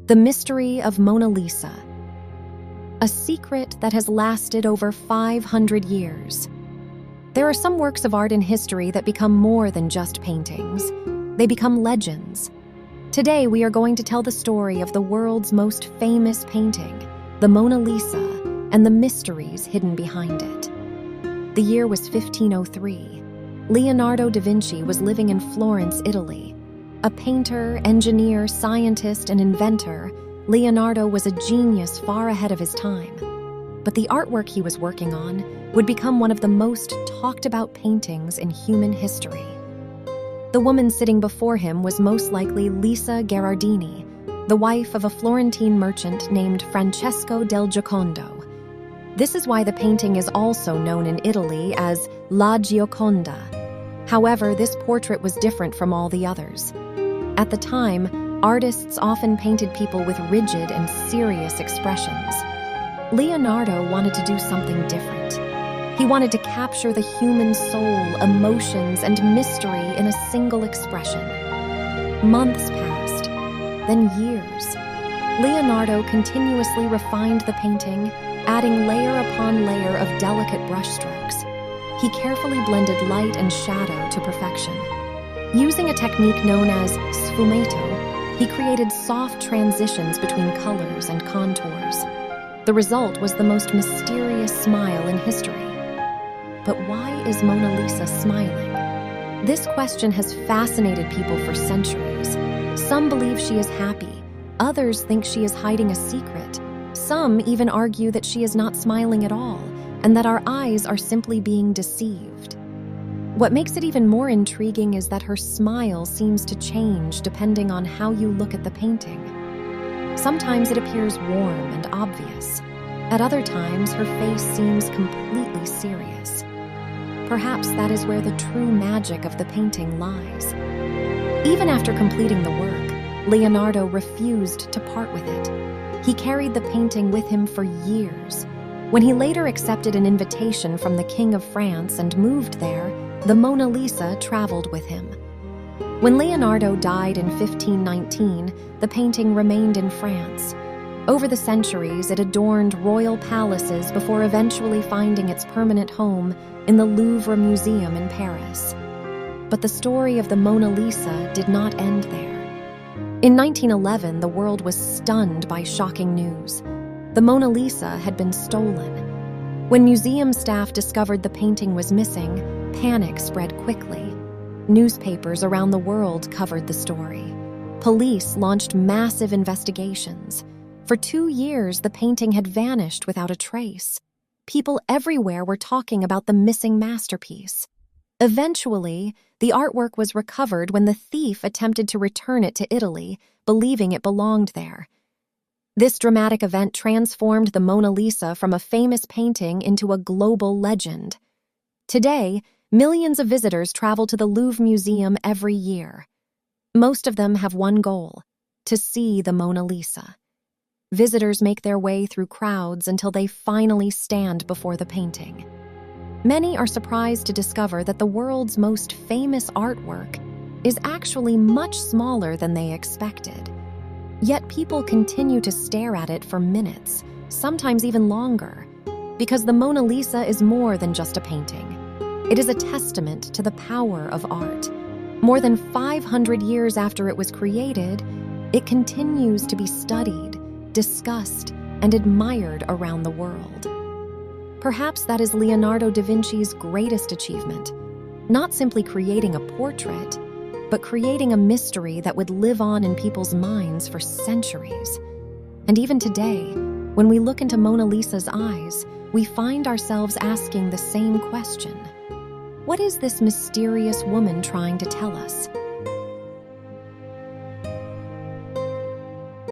The mystery of Mona Lisa. A secret that has lasted over 500 years. There are some works of art in history that become more than just paintings. They become legends. Today, we are going to tell the story of the world's most famous painting, the Mona Lisa, and the mysteries hidden behind it. The year was 1503. Leonardo da Vinci was living in Florence, Italy. A painter, engineer, scientist, and inventor, Leonardo was a genius far ahead of his time. But the artwork he was working on would become one of the most talked about paintings in human history. The woman sitting before him was most likely Lisa Gherardini, the wife of a Florentine merchant named Francesco del Giocondo. This is why the painting is also known in Italy as La Gioconda. However, this portrait was different from all the others. At the time, artists often painted people with rigid and serious expressions. Leonardo wanted to do something different. He wanted to capture the human soul, emotions, and mystery in a single expression. Months passed, then years. Leonardo continuously refined the painting, adding layer upon layer of delicate brushstrokes. He carefully blended light and shadow to perfection. Using a technique known as sfumato, he created soft transitions between colors and contours. The result was the most mysterious smile in history. But why is Mona Lisa smiling? This question has fascinated people for centuries. Some believe she is happy. Others think she is hiding a secret. Some even argue that she is not smiling at all, and that our eyes are simply being deceived. What makes it even more intriguing is that her smile seems to change depending on how you look at the painting. Sometimes it appears warm and obvious. At other times, her face seems completely serious. Perhaps that is where the true magic of the painting lies. Even after completing the work, Leonardo refused to part with it. He carried the painting with him for years. When he later accepted an invitation from the King of France and moved there, the Mona Lisa traveled with him. When Leonardo died in 1519, the painting remained in France. Over the centuries, it adorned royal palaces before eventually finding its permanent home in the Louvre Museum in Paris. But the story of the Mona Lisa did not end there. In 1911, the world was stunned by shocking news. The Mona Lisa had been stolen. When museum staff discovered the painting was missing, panic spread quickly. Newspapers around the world covered the story. Police launched massive investigations. For 2 years, the painting had vanished without a trace. People everywhere were talking about the missing masterpiece. Eventually, the artwork was recovered when the thief attempted to return it to Italy, believing it belonged there. This dramatic event transformed the Mona Lisa from a famous painting into a global legend. Today, millions of visitors travel to the Louvre Museum every year. Most of them have one goal: to see the Mona Lisa. Visitors make their way through crowds until they finally stand before the painting. Many are surprised to discover that the world's most famous artwork is actually much smaller than they expected. Yet people continue to stare at it for minutes, sometimes even longer, because the Mona Lisa is more than just a painting. It is a testament to the power of art. More than 500 years after it was created, it continues to be studied, discussed, and admired around the world. Perhaps that is Leonardo da Vinci's greatest achievement, not simply creating a portrait, but creating a mystery that would live on in people's minds for centuries. And even today, when we look into Mona Lisa's eyes, we find ourselves asking the same question. What is this mysterious woman trying to tell us?